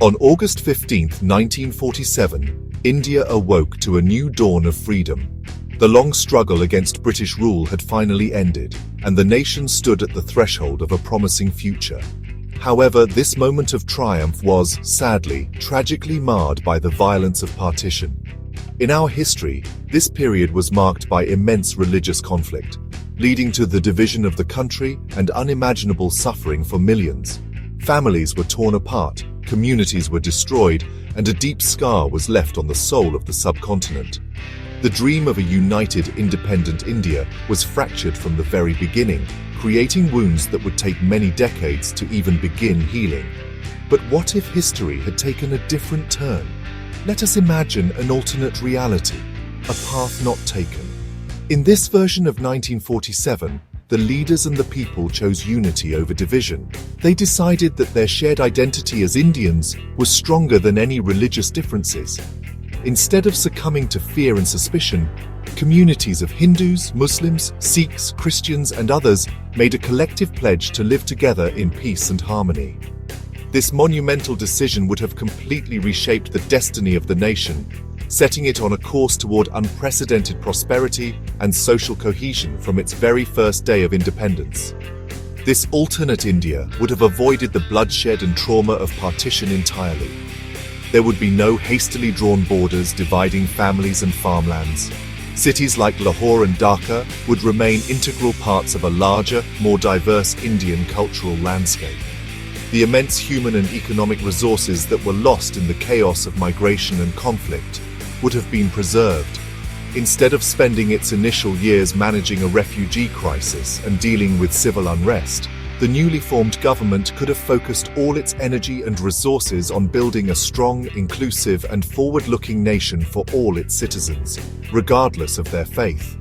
On August 15, 1947, India awoke to a new dawn of freedom. The long struggle against British rule had finally ended, and the nation stood at the threshold of a promising future. However, this moment of triumph was, sadly, tragically marred by the violence of partition. In our history, this period was marked by immense religious conflict, leading to the division of the country and unimaginable suffering for millions. Families were torn apart, communities were destroyed, and a deep scar was left on the soul of the subcontinent. The dream of a united, independent India was fractured from the very beginning, creating wounds that would take many decades to even begin healing. But what if history had taken a different turn? Let us imagine an alternate reality, a path not taken. In this version of 1947, the leaders and the people chose unity over division. They decided that their shared identity as Indians was stronger than any religious differences. Instead of succumbing to fear and suspicion, communities of Hindus, Muslims, Sikhs, Christians, and others made a collective pledge to live together in peace and harmony. This monumental decision would have completely reshaped the destiny of the nation, setting it on a course toward unprecedented prosperity and social cohesion from its very first day of independence. This alternate India would have avoided the bloodshed and trauma of partition entirely. There would be no hastily drawn borders dividing families and farmlands. Cities like Lahore and Dhaka would remain integral parts of a larger, more diverse Indian cultural landscape. The immense human and economic resources that were lost in the chaos of migration and conflict would have been preserved. Instead of spending its initial years managing a refugee crisis and dealing with civil unrest, the newly formed government could have focused all its energy and resources on building a strong, inclusive, and forward-looking nation for all its citizens, regardless of their faith.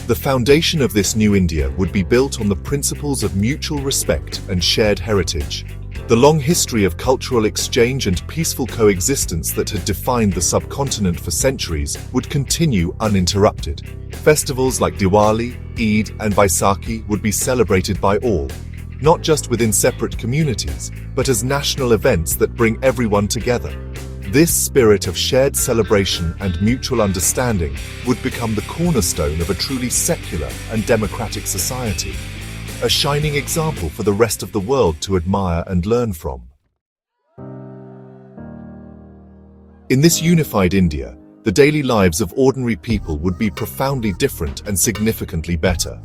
The foundation of this new India would be built on the principles of mutual respect and shared heritage. The long history of cultural exchange and peaceful coexistence that had defined the subcontinent for centuries would continue uninterrupted. Festivals like Diwali, Eid, and Vaisakhi would be celebrated by all, not just within separate communities, but as national events that bring everyone together. This spirit of shared celebration and mutual understanding would become the cornerstone of a truly secular and democratic society, a shining example for the rest of the world to admire and learn from. In this unified India, the daily lives of ordinary people would be profoundly different and significantly better.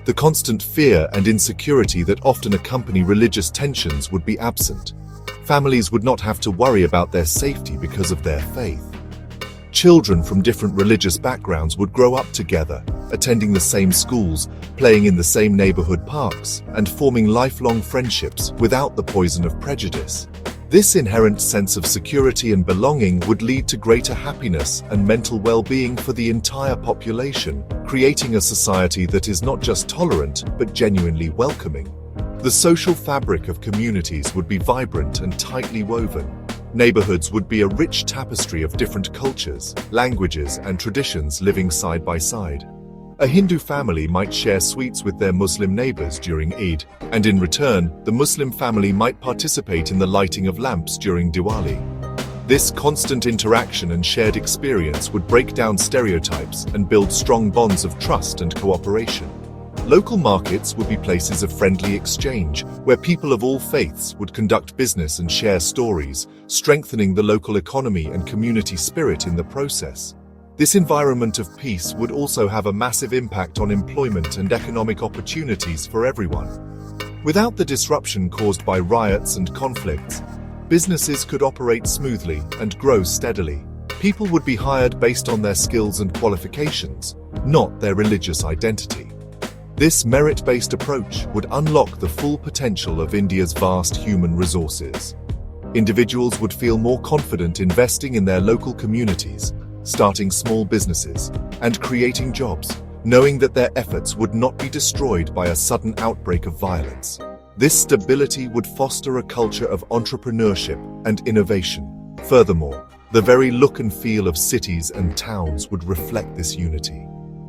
The constant fear and insecurity that often accompany religious tensions would be absent. Families would not have to worry about their safety because of their faith. Children from different religious backgrounds would grow up together, attending the same schools, playing in the same neighborhood parks, and forming lifelong friendships without the poison of prejudice. This inherent sense of security and belonging would lead to greater happiness and mental well-being for the entire population, creating a society that is not just tolerant but genuinely welcoming. The social fabric of communities would be vibrant and tightly woven. Neighborhoods would be a rich tapestry of different cultures, languages, and traditions living side by side. A Hindu family might share sweets with their Muslim neighbors during Eid, and in return, the Muslim family might participate in the lighting of lamps during Diwali. This constant interaction and shared experience would break down stereotypes and build strong bonds of trust and cooperation. Local markets would be places of friendly exchange, where people of all faiths would conduct business and share stories, strengthening the local economy and community spirit in the process. This environment of peace would also have a massive impact on employment and economic opportunities for everyone. Without the disruption caused by riots and conflicts, businesses could operate smoothly and grow steadily. People would be hired based on their skills and qualifications, not their religious identity. This merit-based approach would unlock the full potential of India's vast human resources. Individuals would feel more confident investing in their local communities, starting small businesses, and creating jobs, knowing that their efforts would not be destroyed by a sudden outbreak of violence. This stability would foster a culture of entrepreneurship and innovation. Furthermore, the very look and feel of cities and towns would reflect this unity.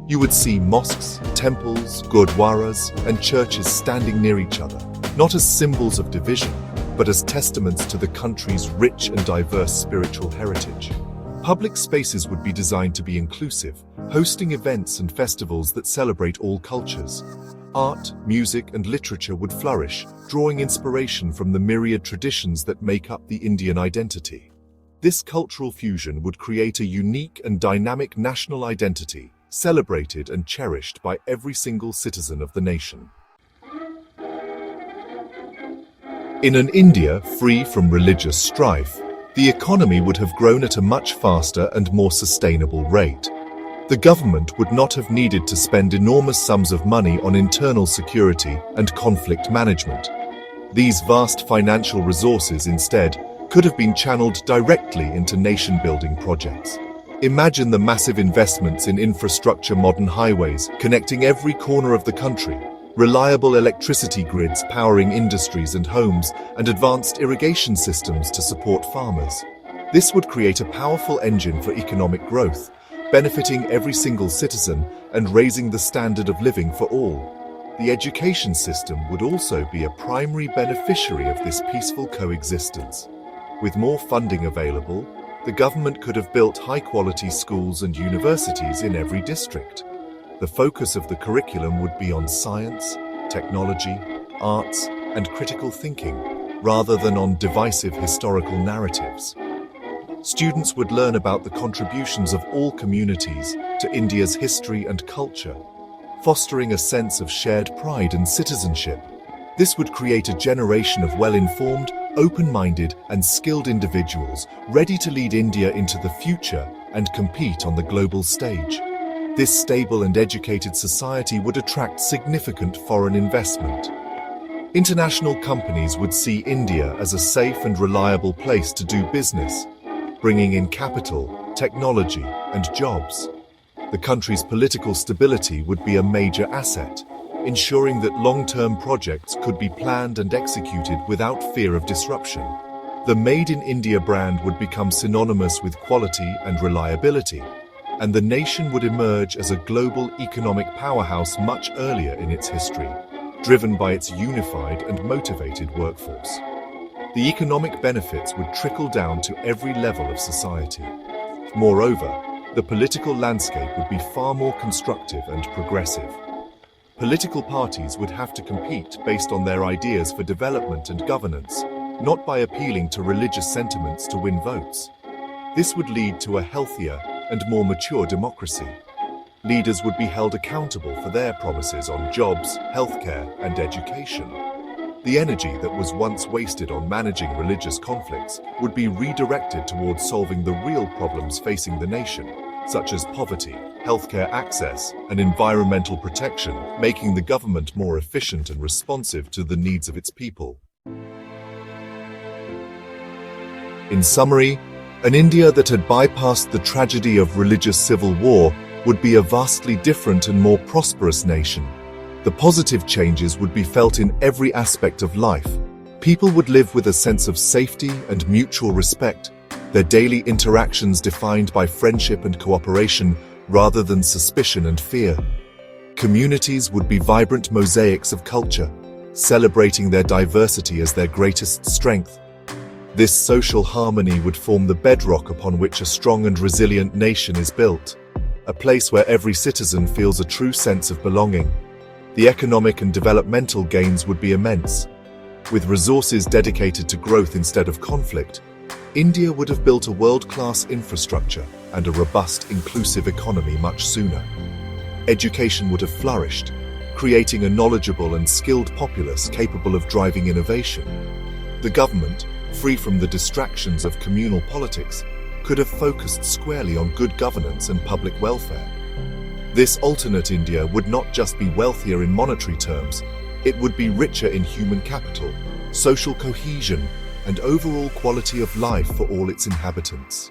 You would see mosques, temples, gurdwaras, and churches standing near each other, not as symbols of division, but as testaments to the country's rich and diverse spiritual heritage. Public spaces would be designed to be inclusive, hosting events and festivals that celebrate all cultures. Art, music, and literature would flourish, drawing inspiration from the myriad traditions that make up the Indian identity. This cultural fusion would create a unique and dynamic national identity, celebrated and cherished by every single citizen of the nation. In an India free from religious strife, the economy would have grown at a much faster and more sustainable rate. The government would not have needed to spend enormous sums of money on internal security and conflict management. These vast financial resources instead could have been channeled directly into nation-building projects. Imagine the massive investments in infrastructure, modern highways connecting every corner of the country, reliable electricity grids powering industries and homes, and advanced irrigation systems to support farmers. This would create a powerful engine for economic growth, benefiting every single citizen and raising the standard of living for all. The education system would also be a primary beneficiary of this peaceful coexistence. With more funding available, the government could have built high-quality schools and universities in every district. The focus of the curriculum would be on science, technology, arts, and critical thinking, rather than on divisive historical narratives. Students would learn about the contributions of all communities to India's history and culture, fostering a sense of shared pride and citizenship. This would create a generation of well-informed, open-minded, and skilled individuals ready to lead India into the future and compete on the global stage. This stable and educated society would attract significant foreign investment. International companies would see India as a safe and reliable place to do business, bringing in capital, technology, and jobs. The country's political stability would be a major asset, ensuring that long-term projects could be planned and executed without fear of disruption. The Made in India brand would become synonymous with quality and reliability, and the nation would emerge as a global economic powerhouse much earlier in its history, driven by its unified and motivated workforce. The economic benefits would trickle down to every level of society. Moreover, the political landscape would be far more constructive and progressive. Political parties would have to compete based on their ideas for development and governance, not by appealing to religious sentiments to win votes. This would lead to a healthier and more mature democracy. Leaders would be held accountable for their promises on jobs, healthcare, and education. The energy that was once wasted on managing religious conflicts would be redirected towards solving the real problems facing the nation, such as poverty, healthcare access, and environmental protection, making the government more efficient and responsive to the needs of its people. In summary, an India that had bypassed the tragedy of religious civil war would be a vastly different and more prosperous nation. The positive changes would be felt in every aspect of life. People would live with a sense of safety and mutual respect, their daily interactions defined by friendship and cooperation rather than suspicion and fear. Communities would be vibrant mosaics of culture, celebrating their diversity as their greatest strength. This social harmony would form the bedrock upon which a strong and resilient nation is built, a place where every citizen feels a true sense of belonging. The economic and developmental gains would be immense. With resources dedicated to growth instead of conflict, India would have built a world-class infrastructure and a robust, inclusive economy much sooner. Education would have flourished, creating a knowledgeable and skilled populace capable of driving innovation. The government, free from the distractions of communal politics, could have focused squarely on good governance and public welfare. This alternate India would not just be wealthier in monetary terms, it would be richer in human capital, social cohesion, and overall quality of life for all its inhabitants.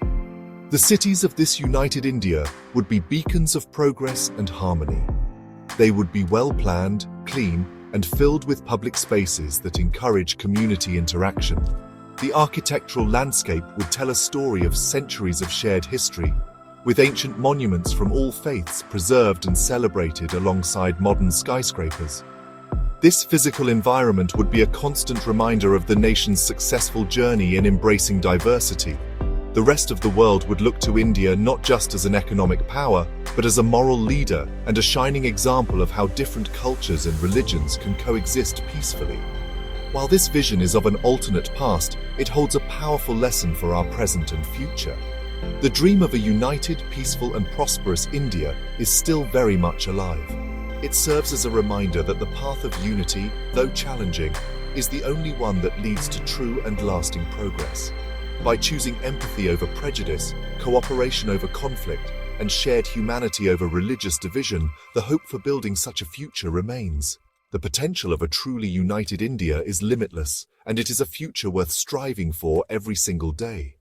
The cities of this united India would be beacons of progress and harmony. They would be well-planned, clean, and filled with public spaces that encourage community interaction. The architectural landscape would tell a story of centuries of shared history, with ancient monuments from all faiths preserved and celebrated alongside modern skyscrapers. This physical environment would be a constant reminder of the nation's successful journey in embracing diversity. The rest of the world would look to India not just as an economic power, but as a moral leader and a shining example of how different cultures and religions can coexist peacefully. While this vision is of an alternate past, it holds a powerful lesson for our present and future. The dream of a united, peaceful, and prosperous India is still very much alive. It serves as a reminder that the path of unity, though challenging, is the only one that leads to true and lasting progress. By choosing empathy over prejudice, cooperation over conflict, and shared humanity over religious division, the hope for building such a future remains. The potential of a truly united India is limitless, and it is a future worth striving for every single day.